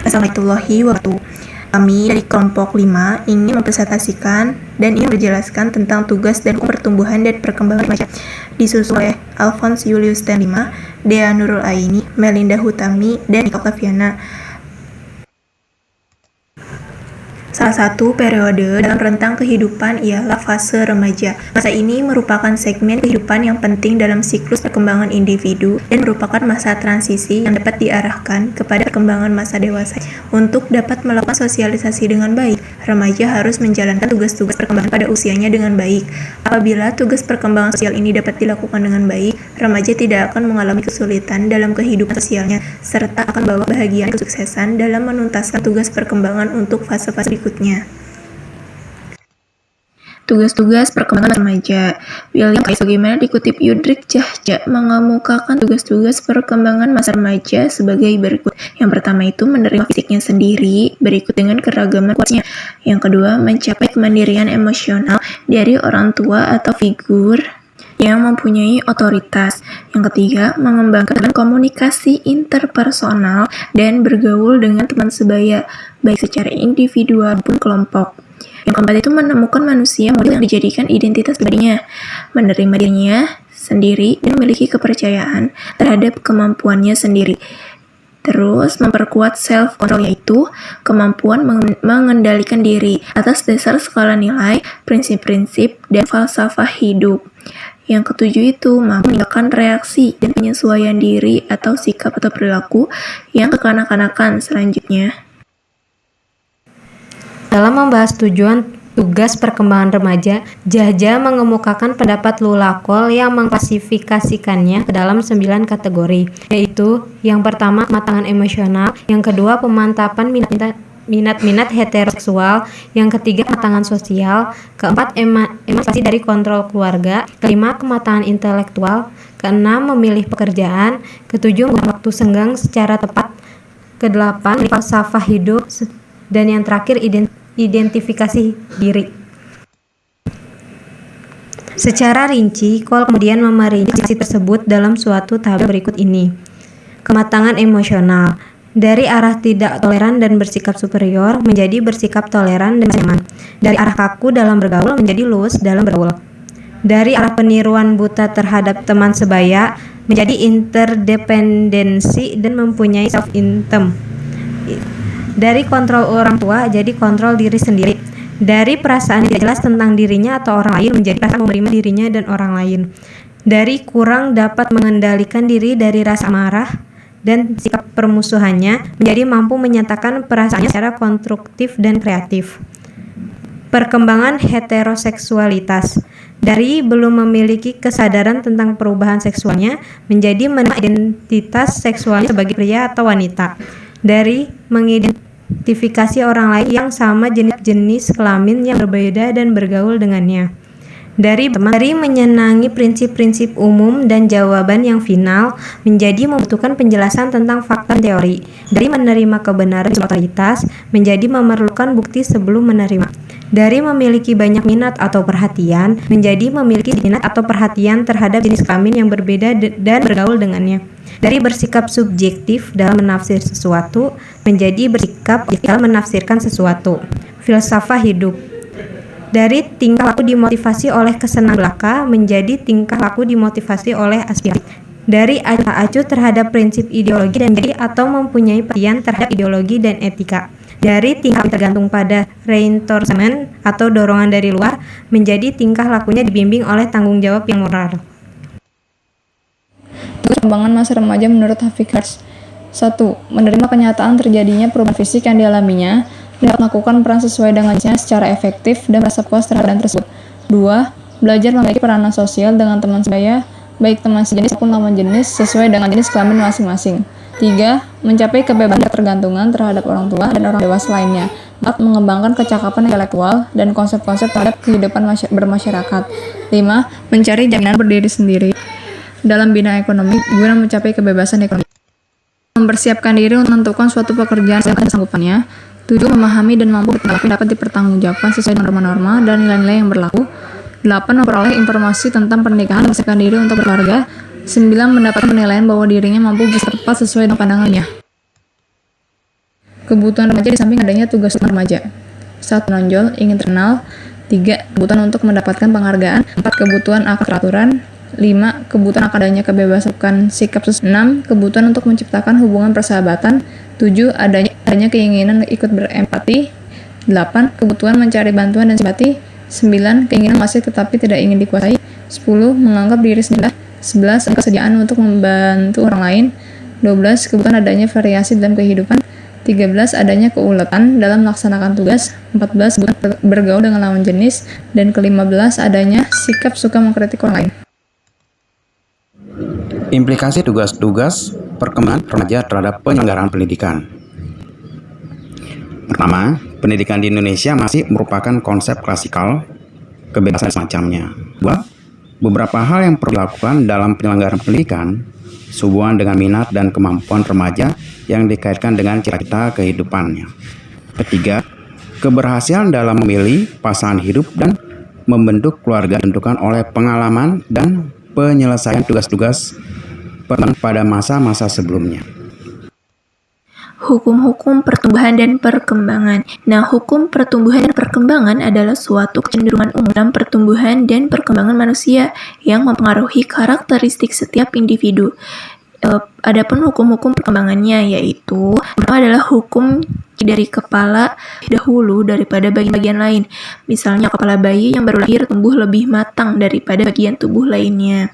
Assalamualaikum warahmatullahi wabarakatuh. Kami dari kelompok 5 ingin mempresentasikan dan ingin menjelaskan tentang tugas dan pertumbuhan dan perkembangan remaja. Disusul oleh Alphonse Julius dan 5, Dea Nurul Aini, Melinda Hutami, dan Nika Octaviana. Salah satu periode dalam rentang kehidupan ialah fase remaja. Masa ini merupakan segmen kehidupan yang penting dalam siklus perkembangan individu dan merupakan masa transisi yang dapat diarahkan kepada perkembangan masa dewasa. Untuk dapat melakukan sosialisasi dengan baik, remaja harus menjalankan tugas-tugas perkembangan pada usianya dengan baik. Apabila tugas perkembangan sosial ini dapat dilakukan dengan baik, remaja tidak akan mengalami kesulitan dalam kehidupan sosialnya, serta akan membawa kebahagiaan kesuksesan dalam menuntaskan tugas perkembangan untuk fase-fase berikutnya. Tugas-tugas perkembangan remaja. William Kais bagaimana dikutip Yudrik Cahja mengemukakan tugas-tugas perkembangan masa remaja sebagai berikut. Yang pertama itu menerima fisiknya sendiri, berikut dengan keragaman kualitasnya. Yang kedua, mencapai kemandirian emosional dari orang tua atau figur yang mempunyai otoritas. Yang ketiga, mengembangkan komunikasi interpersonal dan bergaul dengan teman sebaya, baik secara individual maupun kelompok. Yang keempat itu menemukan manusia model yang dijadikan identitas pribadinya, menerima dirinya sendiri dan memiliki kepercayaan terhadap kemampuannya sendiri. Terus memperkuat self-control, yaitu kemampuan mengendalikan diri atas dasar skala nilai, prinsip-prinsip, dan falsafah hidup. Yang ketujuh itu mampu meninggalkan reaksi dan penyesuaian diri atau sikap atau perilaku yang kekanak-kanakan selanjutnya. Dalam membahas tujuan tugas perkembangan remaja, Cahja mengemukakan pendapat Lula Cole yang mengklasifikasikannya ke dalam 9 kategori, yaitu yang pertama kematangan emosional, yang kedua pemantapan minat-minat heteroseksual, yang ketiga kematangan sosial, keempat emansipasi dari kontrol keluarga, kelima kematangan intelektual, keenam memilih pekerjaan, ketujuh menggunakan waktu senggang secara tepat, kedelapan falsafah hidup, dan yang terakhir identifikasi diri. Secara rinci, Cole kemudian memerinci tersebut dalam suatu tahap berikut ini. Kematangan emosional. Dari arah tidak toleran dan bersikap superior menjadi bersikap toleran dan nyaman. Dari arah kaku dalam bergaul menjadi luwes dalam bergaul. Dari arah peniruan buta terhadap teman sebaya menjadi interdependensi dan mempunyai self-esteem. Dari kontrol orang tua jadi kontrol diri sendiri. Dari perasaan tidak jelas tentang dirinya atau orang lain menjadi perasaan menerima dirinya dan orang lain. Dari kurang dapat mengendalikan diri dari rasa marah dan sikap permusuhannya menjadi mampu menyatakan perasaannya secara konstruktif dan kreatif. Perkembangan heteroseksualitas. Dari belum memiliki kesadaran tentang perubahan seksualnya menjadi menerima identitas seksualnya sebagai pria atau wanita. Dari mengidentifikasi orang lain yang sama jenis kelamin yang berbeda dan bergaul dengannya. Dari menyenangi prinsip-prinsip umum dan jawaban yang final menjadi membutuhkan penjelasan tentang fakta dan teori. Dari menerima kebenaran dan otoritas menjadi memerlukan bukti sebelum menerima. Dari memiliki banyak minat atau perhatian menjadi memiliki minat atau perhatian terhadap jenis kelamin yang berbeda dan bergaul dengannya. Dari bersikap subjektif dalam menafsir sesuatu menjadi bersikap objektif dalam menafsirkan sesuatu. Filsafah hidup. Dari tingkah laku dimotivasi oleh kesenangan belaka menjadi tingkah laku dimotivasi oleh aspirasi. Dari acuh terhadap prinsip ideologi dan jadi atau mempunyai perhatian terhadap ideologi dan etika. Dari tingkah laku tergantung pada reinforcement atau dorongan dari luar menjadi tingkah lakunya dibimbing oleh tanggung jawab yang moral. Tugas perkembangan masa remaja menurut Hafikers. 1. Menerima kenyataan terjadinya perubahan fisik yang dialaminya dan melakukan peran sesuai dengan jenisnya secara efektif dan merasa puas terhadap peran tersebut. 2. Belajar memiliki peranan sosial dengan teman sebaya, baik teman sejenis maupun lawan jenis sesuai dengan jenis kelamin masing-masing. 3. Mencapai kebebasan dan ketergantungan terhadap orang tua dan orang dewasa lainnya. 4. Mengembangkan kecakapan intelektual dan konsep-konsep terhadap kehidupan bermasyarakat. 5. Mencari jaminan berdiri sendiri dalam bidang ekonomi guna mencapai kebebasan ekonomi. Mempersiapkan diri untuk menentukan suatu pekerjaan sesuai kesanggupannya. 7. Memahami dan mampu bertindak dapat dipertanggungjawabkan sesuai dengan norma-norma dan nilai-nilai yang berlaku. 8. Memperoleh informasi tentang pernikahan dan mempersiapkan diri untuk berkeluarga. 9. Mendapatkan penilaian bahwa dirinya mampu bersikap tepat sesuai dengan pandangannya. Kebutuhan remaja di samping adanya tugas remaja. 1. Menonjol, ingin terkenal. 3. Kebutuhan untuk mendapatkan penghargaan. 4. Kebutuhan akan peraturan. 5. Kebutuhan akan adanya kebebasan sikap. 6. Kebutuhan untuk menciptakan hubungan persahabatan. 7. Adanya keinginan ikut berempati. 8. Kebutuhan mencari bantuan dan simpati. 9. Keinginan menguasai tetapi tidak ingin dikuasai. 10. Menganggap diri sendiri. 11. Kesediaan untuk membantu orang lain. 12. Kebutuhan adanya variasi dalam kehidupan. 13. Adanya keuletan dalam melaksanakan tugas. 14. Kebutuhan bergaul dengan lawan jenis. Dan ke-15. Adanya sikap suka mengkritik orang lain. Implikasi tugas-tugas perkembangan remaja terhadap penyelenggaraan pendidikan. Pertama, pendidikan di Indonesia masih merupakan konsep klasikal, kebebasan semacamnya. Dua, beberapa hal yang perlu dilakukan dalam penyelenggaraan pendidikan sehubungan dengan minat dan kemampuan remaja yang dikaitkan dengan cita-cita kehidupannya. Ketiga, keberhasilan dalam memilih pasangan hidup dan membentuk keluarga ditentukan oleh pengalaman dan penyelesaian tugas-tugas pada masa-masa sebelumnya. Hukum-hukum pertumbuhan dan perkembangan. Nah, hukum pertumbuhan dan perkembangan adalah suatu kecenderungan umum dalam pertumbuhan dan perkembangan manusia yang mempengaruhi karakteristik setiap individu. Adapun hukum-hukum perkembangannya yaitu pertama adalah hukum dari kepala dahulu daripada bagian-bagian lain. Misalnya kepala bayi yang baru lahir tumbuh lebih matang daripada bagian tubuh lainnya.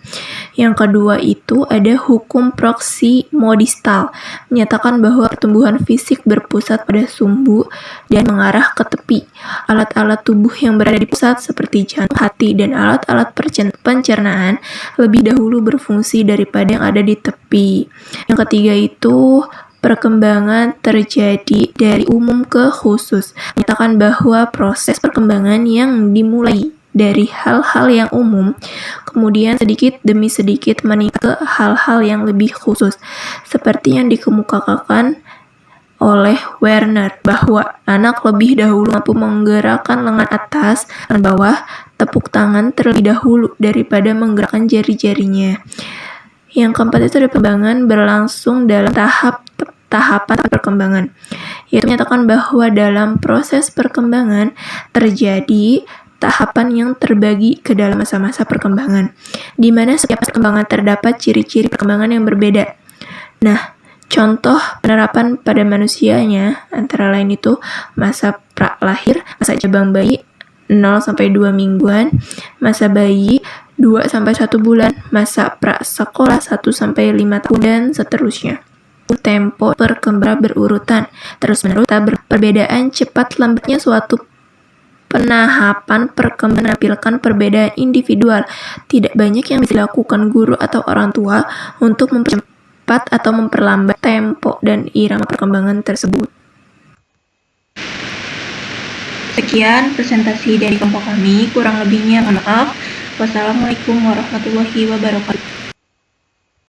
Yang kedua itu ada hukum proksimodistal, menyatakan bahwa pertumbuhan fisik berpusat pada sumbu dan mengarah ke tepi. Alat-alat tubuh yang berada di pusat seperti jantung, hati, dan alat-alat pencernaan lebih dahulu berfungsi daripada yang ada di tepi. Yang ketiga itu perkembangan terjadi dari umum ke khusus, menyatakan bahwa proses perkembangan yang dimulai dari hal-hal yang umum, kemudian sedikit demi sedikit meningkat ke hal-hal yang lebih khusus, seperti yang dikemukakan oleh Werner, bahwa anak lebih dahulu mampu menggerakkan lengan atas dan bawah tepuk tangan terlebih dahulu daripada menggerakkan jari-jarinya. Yang keempat itu ada perkembangan berlangsung dalam tahapan perkembangan, yaitu menyatakan bahwa dalam proses perkembangan terjadi tahapan yang terbagi ke dalam masa-masa perkembangan, di mana setiap perkembangan terdapat ciri-ciri perkembangan yang berbeda. Nah, contoh penerapan pada manusianya antara lain itu masa pra-lahir, masa jabang bayi 0-2 mingguan, masa bayi 2-1 bulan, masa pra-sekolah 1-5 tahun, dan seterusnya. Tempo perkembangan berurutan, terus-menerus perbedaan cepat lambatnya suatu penahapan perkembangan menampilkan perbedaan individual. Tidak banyak yang bisa dilakukan guru atau orang tua untuk mempercepat atau memperlambat tempo dan irama perkembangan tersebut. Sekian presentasi dari kelompok kami, kurang lebihnya mohon maaf. Wassalamualaikum warahmatullahi wabarakatuh.